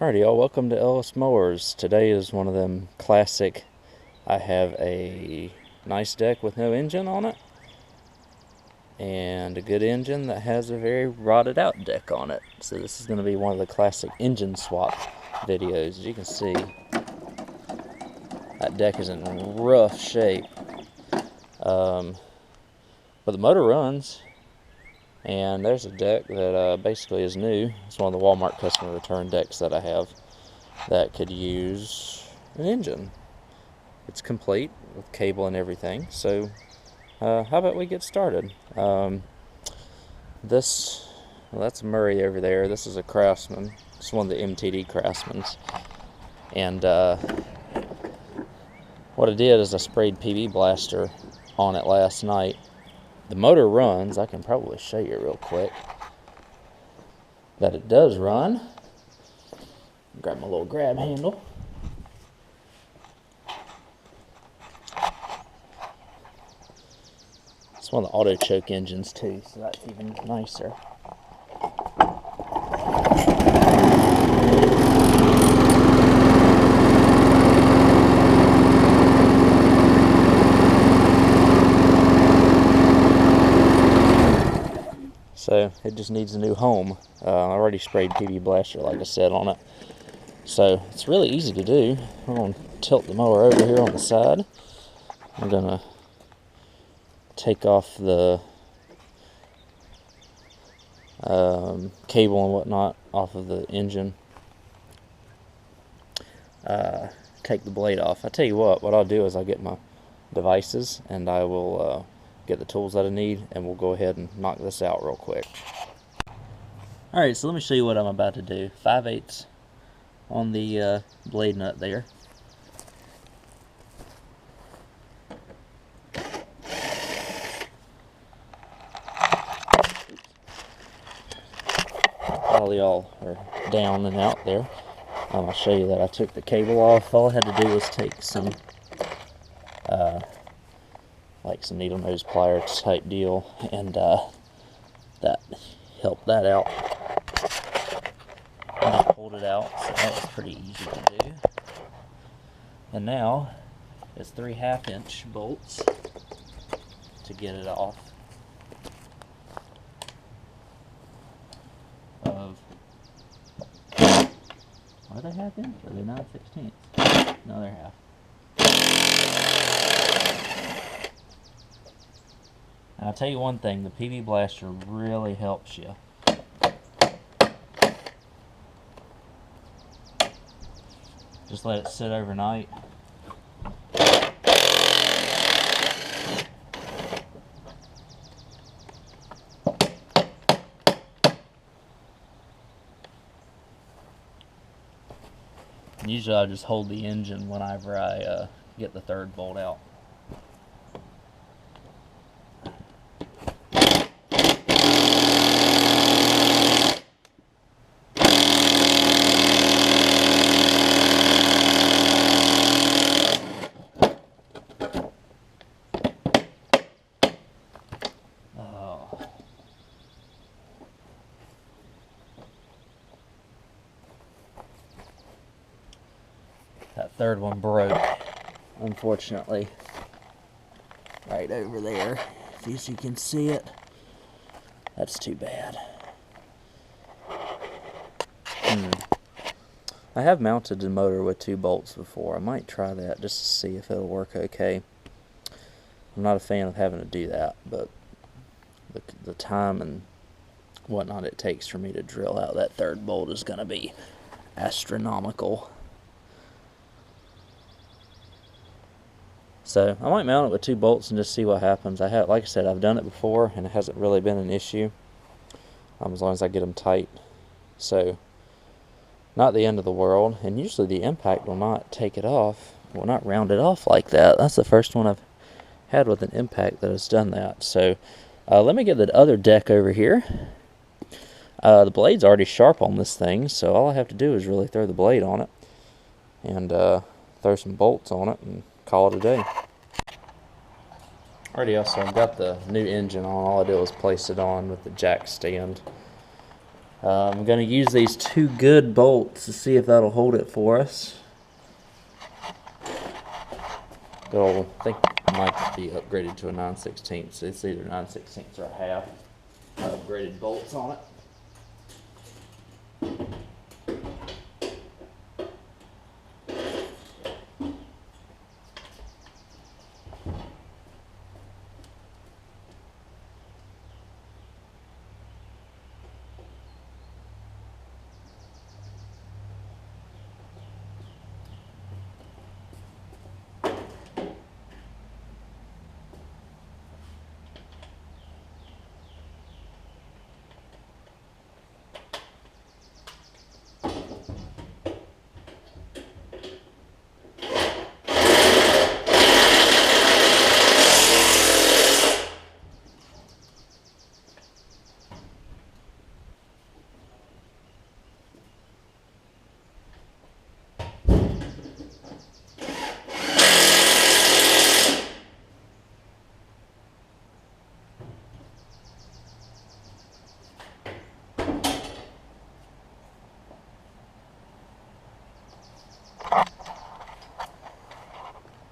Alrighty, y'all, welcome to Ellis Mowers. Today is one of them classic, I have a nice deck with no engine on it, and a good engine that has a very rotted out deck on it. So this is going to be one of the classic engine swap videos. As you can see, that deck is in rough shape. But the motor runs. And there's a deck that basically is new. It's one of the Walmart customer return decks that I have that could use an engine. It's complete with cable and everything. So how about we get started? That's Murray over there. This is a Craftsman. It's one of the MTD Craftsmans. And what I did is I sprayed PB Blaster on it last night. The motor runs. I can probably show you real quick that it does run. Grab my little grab handle. It's one of the auto choke engines too, so that's even nicer. So it just needs a new home. I already sprayed PB Blaster, like I said, on it. So it's really easy to do. I'm going to tilt the mower over here on the side. I'm going to take off the cable and whatnot off of the engine. Take the blade off. I tell you what I'll do is I'll get my devices and I will get the tools that I need, and we'll go ahead and knock this out real quick. Alright, so let me show you what I'm about to do. 5/8 on the blade nut there. While y'all are down and out there, I'll show you that I took the cable off. All I had to do was take some like some needle nose pliers type deal, and that helped that out. And I pulled it out, so that was pretty easy to do. And now it's 3 1/2-inch bolts to get it off of. Are they 1/2-inch? Are they 9/16? No, they're half. And I'll tell you one thing, the PB Blaster really helps you. Just let it sit overnight. And usually I just hold the engine whenever I get the 3rd bolt out. That 3rd one broke, unfortunately, right over there. If you can see it, that's too bad. I have mounted the motor with 2 bolts before. I might try that just to see if it'll work okay. I'm not a fan of having to do that, but the time and whatnot it takes for me to drill out that 3rd bolt is going to be astronomical. So I might mount it with 2 bolts and just see what happens. Like I said, I've done it before and it hasn't really been an issue, as long as I get them tight. So not the end of the world, and usually the impact will not take it off, will not round it off like that. That's the first one I've had with an impact that has done that. So let me get the other deck over here. The blade's already sharp on this thing, so all I have to do is really throw the blade on it and throw some bolts on it and call it a day. Alrighty, so I've got the new engine on. All I did was place it on with the jack stand. I'm going to use these 2 good bolts to see if that'll hold it for us. I think it might be upgraded to a 9/16. So it's either 9/16 or a half. Upgraded bolts on it.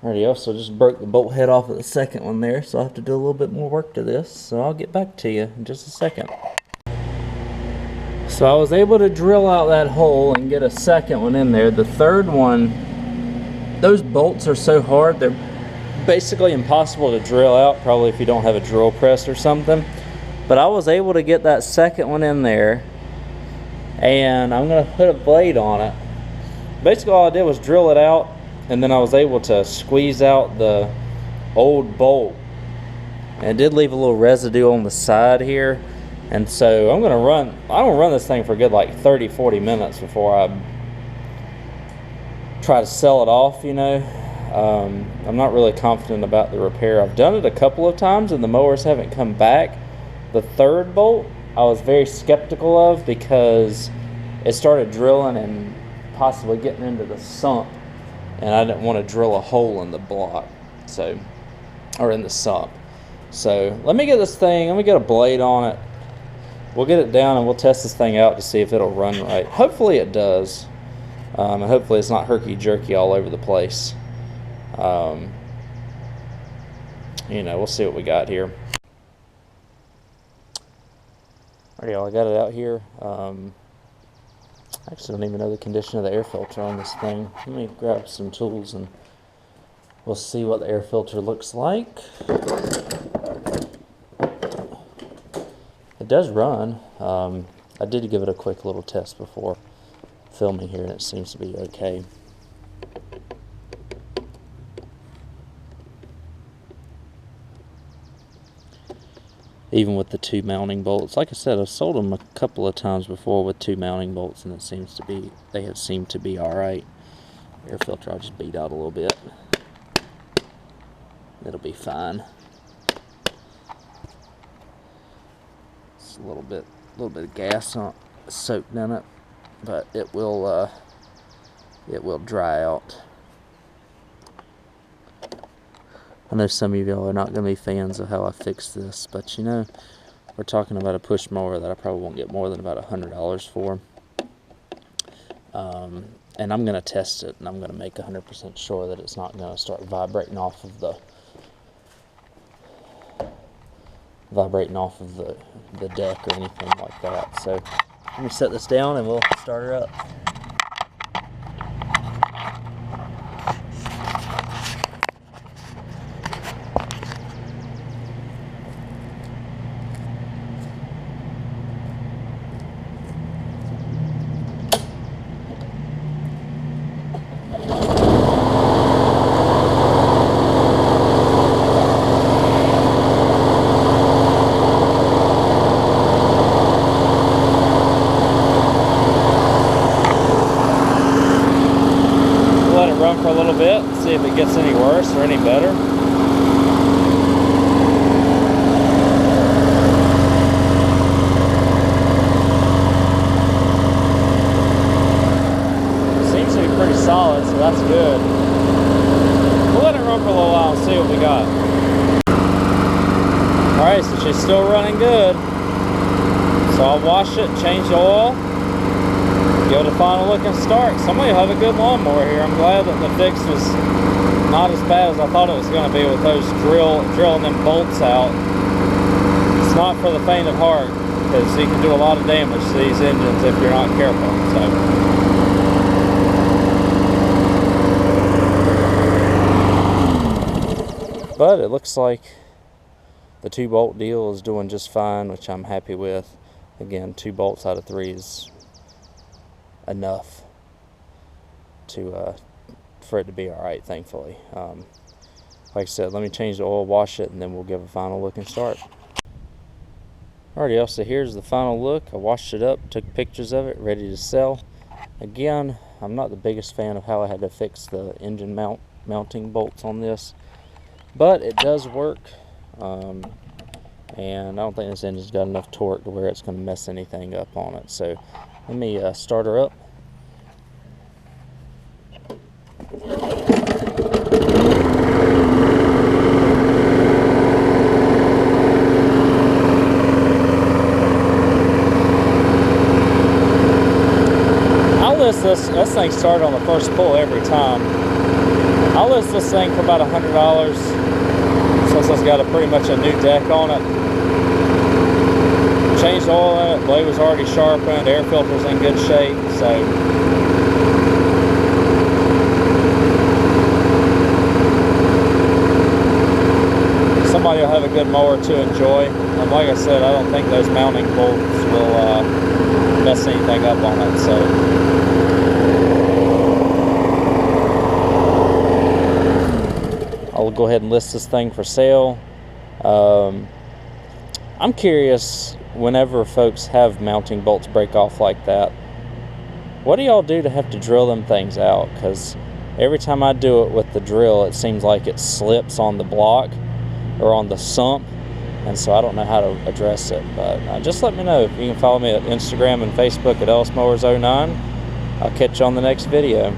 Alrighty, also just broke the bolt head off of the second one there, so I'll have to do a little bit more work to this, so I'll get back to you in just a second. So I was able to drill out that hole and get a second one in there. The third one, those bolts are so hard, they're basically impossible to drill out, probably if you don't have a drill press or something. But I was able to get that second one in there, and I'm going to put a blade on it. Basically all I did was drill it out, and then I was able to squeeze out the old bolt. And it did leave a little residue on the side here. And so I'm gonna run this thing for a good like 30-40 minutes before I try to sell it off, you know. I'm not really confident about the repair. I've done it a couple of times and the mowers haven't come back. The third bolt I was very skeptical of because it started drilling and possibly getting into the sump. And I didn't want to drill a hole in the block, or in the sump. So let me get a blade on it. We'll get it down and we'll test this thing out to see if it'll run right. Hopefully it does. And hopefully it's not herky-jerky all over the place. You know, we'll see what we got here. Alright, y'all, I got it out here. I actually don't even know the condition of the air filter on this thing. Let me grab some tools and we'll see what the air filter looks like. It does run. I did give it a quick little test before filming here and it seems to be okay. Even with the 2 mounting bolts. Like I said, I've sold them a couple of times before with 2 mounting bolts and they have seemed to be alright. Air filter I'll just beat out a little bit. It'll be fine. It's a little bit of gas soaked in it, but it will dry out. I know some of y'all are not going to be fans of how I fix this, but you know, we're talking about a push mower that I probably won't get more than about $100 for. And I'm going to test it, and I'm going to make 100% sure that it's not going to start vibrating off of the deck or anything like that. So let me set this down and we'll start her up. For a little bit, see if it gets any worse or any better. It seems to be pretty solid, so that's good. We'll let it run for a little while and see what we got. Alright, so she's still running good. So I'll wash it, change the oil, give it a final look and start. Somebody will have a good lawnmower here. I'm glad that the fix was not as bad as I thought it was going to be with those drilling them bolts out. It's not for the faint of heart, because you can do a lot of damage to these engines if you're not careful. But it looks like the 2-bolt deal is doing just fine, which I'm happy with. Again, 2 bolts out of 3 is enough for it to be alright, thankfully. Like I said, let me change the oil, wash it, and then we'll give a final look and start. Alrighty, y'all, so here's the final look. I washed it up, took pictures of it, ready to sell. Again, I'm not the biggest fan of how I had to fix the engine mounting bolts on this, but it does work. And I don't think this engine's got enough torque to where it's going to mess anything up on it. So let me start her up. This thing started on the first pull every time. I'll list this thing for about $100 since it's got pretty much a new deck on it. Changed the oil in it, blade was already sharpened, air filter's in good shape, so somebody will have a good mower to enjoy. And like I said, I don't think those mounting bolts will mess anything up on it. So I'll go ahead and list this thing for sale. I'm curious, whenever folks have mounting bolts break off like that, what do y'all do to have to drill them things out? Because every time I do it with the drill, it seems like it slips on the block or on the sump, and so I don't know how to address it. But just let me know. You can follow me at Instagram and Facebook at Ellis Mowers 09. I'll catch you on the next video.